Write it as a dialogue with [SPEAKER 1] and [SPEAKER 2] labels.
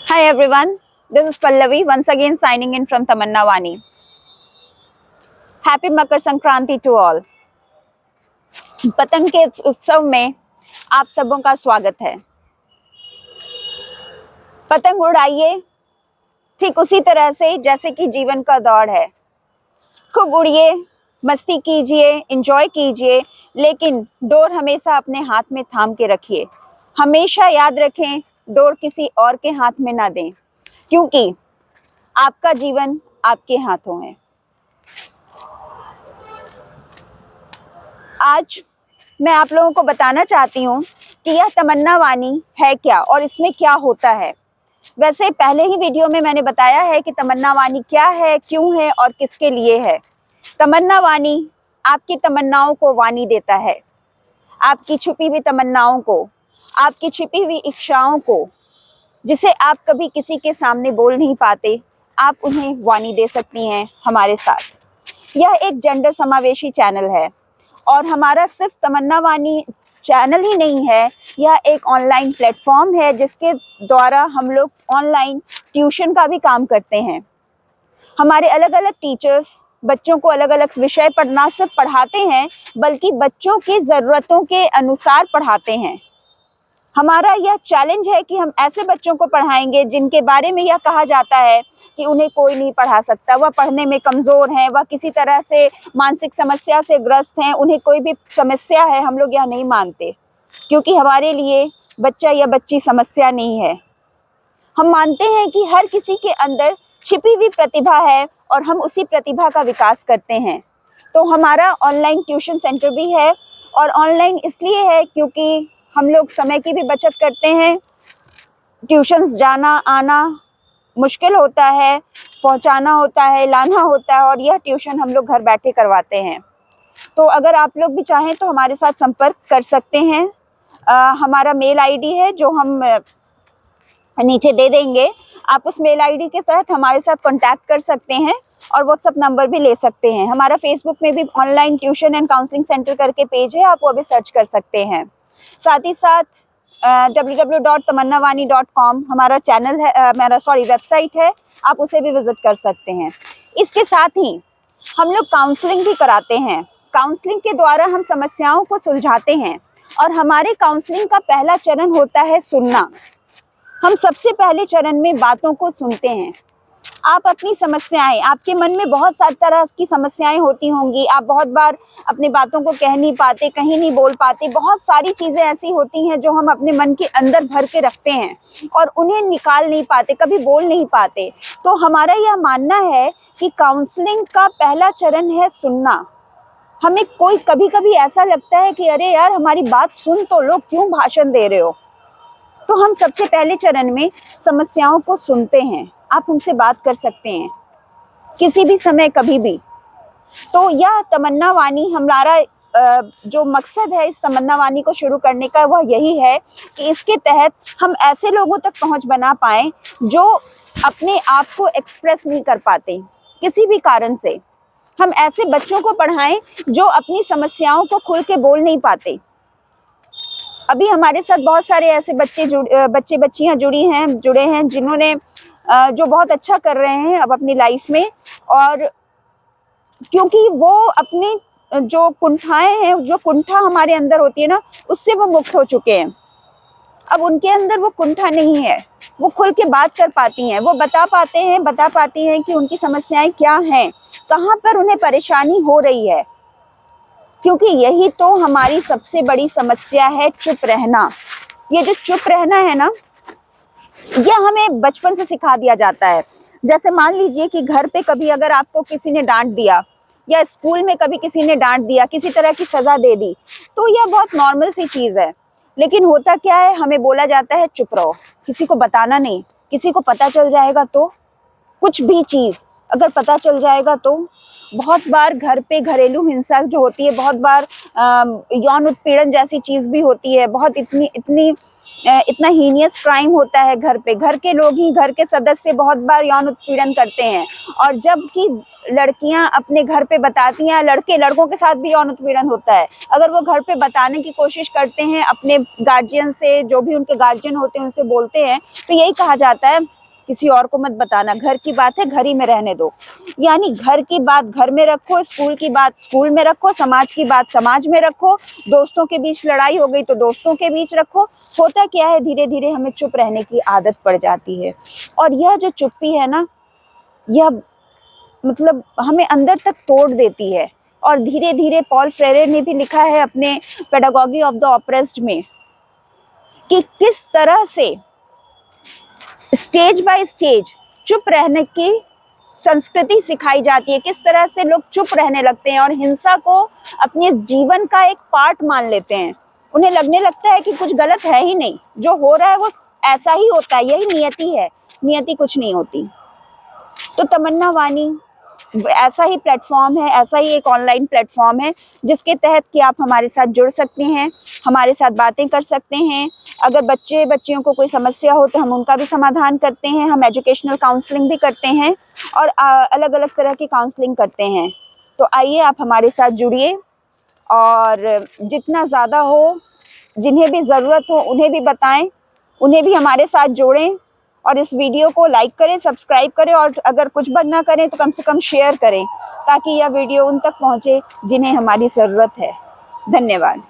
[SPEAKER 1] Hi everyone, this is Pallavi once again signing in from Tamanna Vani. Happy Makar Sankranti to all. पतंग के उत्सव में आप सबों का स्वागत है। पतंग उड़ाइए ठीक उसी तरह से जैसे कि जीवन का दौड़ है। खूब उड़िए, मस्ती कीजिए, एंजॉय कीजिए, लेकिन डोर हमेशा अपने हाथ में थाम के रखिए। हमेशा याद रखें, डोर किसी और के हाथ में ना दें, क्योंकि आपका जीवन आपके हाथों है। आज मैं आप लोगों को बताना चाहती हूँ कि यह तमन्ना वाणी है क्या और इसमें क्या होता है। वैसे पहले ही वीडियो में मैंने बताया है कि तमन्ना वाणी क्या है, क्यों है और किसके लिए है। तमन्ना वाणी आपकी तमन्नाओं को वाणी देता है, आपकी छुपी हुई तमन्नाओं को, आपकी छिपी हुई इच्छाओं को, जिसे आप कभी किसी के सामने बोल नहीं पाते, आप उन्हें वाणी दे सकती हैं हमारे साथ। यह एक जेंडर समावेशी चैनल है और हमारा सिर्फ तमन्ना वाणी चैनल ही नहीं है, यह एक ऑनलाइन प्लेटफॉर्म है जिसके द्वारा हम लोग ऑनलाइन ट्यूशन का भी काम करते हैं। हमारे अलग अलग टीचर्स बच्चों को अलग अलग विषय ना सिर्फ पढ़ाते हैं, बल्कि बच्चों की ज़रूरतों के अनुसार पढ़ाते हैं। हमारा यह चैलेंज है कि हम ऐसे बच्चों को पढ़ाएंगे जिनके बारे में यह कहा जाता है कि उन्हें कोई नहीं पढ़ा सकता, वह पढ़ने में कमज़ोर हैं, वह किसी तरह से मानसिक समस्या से ग्रस्त हैं, उन्हें कोई भी समस्या है। हम लोग यह नहीं मानते, क्योंकि हमारे लिए बच्चा या बच्ची समस्या नहीं है। हम मानते हैं कि हर किसी के अंदर छिपी हुई प्रतिभा है और हम उसी प्रतिभा का विकास करते हैं। तो हमारा ऑनलाइन ट्यूशन सेंटर भी है, और ऑनलाइन इसलिए है क्योंकि हम लोग समय की भी बचत करते हैं। ट्यूशन्स जाना आना मुश्किल होता है, पहुंचाना होता है, लाना होता है, और यह ट्यूशन हम लोग घर बैठे करवाते हैं। तो अगर आप लोग भी चाहें तो हमारे साथ संपर्क कर सकते हैं। हमारा मेल आईडी है जो हम नीचे दे देंगे। आप उस मेल आईडी के तहत हमारे साथ कांटेक्ट कर सकते हैं और व्हाट्सएप नंबर भी ले सकते हैं। हमारा फेसबुक में भी online tuition and counselling centre करके पेज है, आप वो भी सर्च कर सकते हैं। साथ ही साथ www.tamannavani.com हमारा चैनल है, वेबसाइट है, आप उसे भी विजिट कर सकते हैं। इसके साथ ही हम लोग काउंसलिंग भी कराते हैं। काउंसलिंग के द्वारा हम समस्याओं को सुलझाते हैं, और हमारे काउंसलिंग का पहला चरण होता है सुनना। हम सबसे पहले चरण में बातों को सुनते हैं। आप अपनी समस्याएं, आपके मन में बहुत सारी तरह की समस्याएं होती होंगी। आप बहुत बार अपनी बातों को कह नहीं पाते, कहीं नहीं बोल पाते। बहुत सारी चीज़ें ऐसी होती हैं जो हम अपने मन के अंदर भर के रखते हैं और उन्हें निकाल नहीं पाते, कभी बोल नहीं पाते। तो हमारा यह मानना है कि काउंसलिंग का पहला चरण है सुनना। हमें कभी कभी ऐसा लगता है कि अरे यार, हमारी बात सुन तो लो, क्यों भाषण दे रहे हो। तो हम सबसे पहले चरण में समस्याओं को सुनते हैं। आप उनसे बात कर सकते हैं किसी भी समय, कभी भी। तो यह तमन्ना वाणी हमारा जो मकसद है इस तमन्ना वाणी को शुरू करने का, वह यही है कि इसके तहत हम ऐसे लोगों तक पहुंच बना पाएं जो अपने आप को एक्सप्रेस नहीं कर पाते किसी भी कारण से। हम ऐसे बच्चों को पढ़ाएं जो अपनी समस्याओं को खुल के बोल नहीं पाते। अभी हमारे साथ बहुत सारे ऐसे बच्चे बच्चियां जुड़े हैं जिन्होंने जो बहुत अच्छा कर रहे हैं अब अपनी लाइफ में, और क्योंकि वो अपनी जो कुंठाएं हैं, जो कुंठा हमारे अंदर होती है ना, उससे वो मुक्त हो चुके हैं। अब उनके अंदर वो कुंठा नहीं है, वो खुल के बात कर पाती हैं, वो बता पाती हैं कि उनकी समस्याएं क्या हैं, कहाँ पर उन्हें परेशानी हो रही है। क्योंकि यही तो हमारी सबसे बड़ी समस्या है, चुप रहना। ये जो चुप रहना है ना, यह हमें बचपन से सिखा दिया जाता है। जैसे मान लीजिए कि घर पे कभी अगर आपको किसी ने डांट दिया, या स्कूल में कभी किसी ने डांट दिया, किसी तरह की सजा दे दी, तो यह बहुत नॉर्मल सी चीज़ है। लेकिन होता क्या है, हमें बोला जाता है चुप रहो, किसी को बताना नहीं, किसी को पता चल जाएगा तो, कुछ भी चीज़ अगर पता चल जाएगा तो। बहुत बार घर पे घरेलू हिंसा जो होती है, बहुत बार यौन उत्पीड़न जैसी चीज़ भी होती है। बहुत इतनी इतना हीनियस क्राइम होता है घर पे, घर के लोग ही, घर के सदस्य बहुत बार यौन उत्पीड़न करते हैं। और जबकि लड़कियां अपने घर पे बताती हैं, लड़के, लड़कों के साथ भी यौन उत्पीड़न होता है। अगर वो घर पे बताने की कोशिश करते हैं अपने गार्जियन से, जो भी उनके गार्जियन होते हैं उनसे बोलते हैं, तो यही कहा जाता है किसी और को मत बताना, घर की बात है घर ही में रहने दो। यानी घर की बात घर में रखो, स्कूल की बात स्कूल में रखो, समाज की बात समाज में रखो, दोस्तों के बीच लड़ाई हो गई तो दोस्तों के बीच रखो। होता क्या है, धीरे धीरे हमें चुप रहने की आदत पड़ जाती है। और यह जो चुप्पी है ना, यह मतलब हमें अंदर तक तोड़ देती है। और धीरे धीरे पॉल फ्रेरे ने भी लिखा है अपने पेडागॉजी ऑफ द ऑप्रेस्ड में कि किस तरह से स्टेज बाय स्टेज चुप रहने की संस्कृति सिखाई जाती है, किस तरह से लोग चुप रहने लगते हैं और हिंसा को अपने जीवन का एक पार्ट मान लेते हैं। उन्हें लगने लगता है कि कुछ गलत है ही नहीं, जो हो रहा है वो ऐसा ही होता है, यही नियति है, नियति कुछ नहीं होती। तो तमन्ना वाणी ऐसा ही प्लेटफॉर्म है, ऐसा ही एक ऑनलाइन प्लेटफॉर्म है जिसके तहत कि आप हमारे साथ जुड़ सकते हैं, हमारे साथ बातें कर सकते हैं। अगर बच्चियों को कोई समस्या हो तो हम उनका भी समाधान करते हैं। हम एजुकेशनल काउंसलिंग भी करते हैं और अलग अलग तरह की काउंसलिंग करते हैं। तो आइए आप हमारे साथ जुड़िए और जितना ज़्यादा हो, जिन्हें भी ज़रूरत हो उन्हें भी बताएं, उन्हें भी हमारे साथ जोड़ें। और इस वीडियो को लाइक करें, सब्सक्राइब करें और अगर कुछ बंद ना करें तो कम से कम शेयर करें, ताकि यह वीडियो उन तक पहुंचे जिन्हें हमारी ज़रूरत है। धन्यवाद।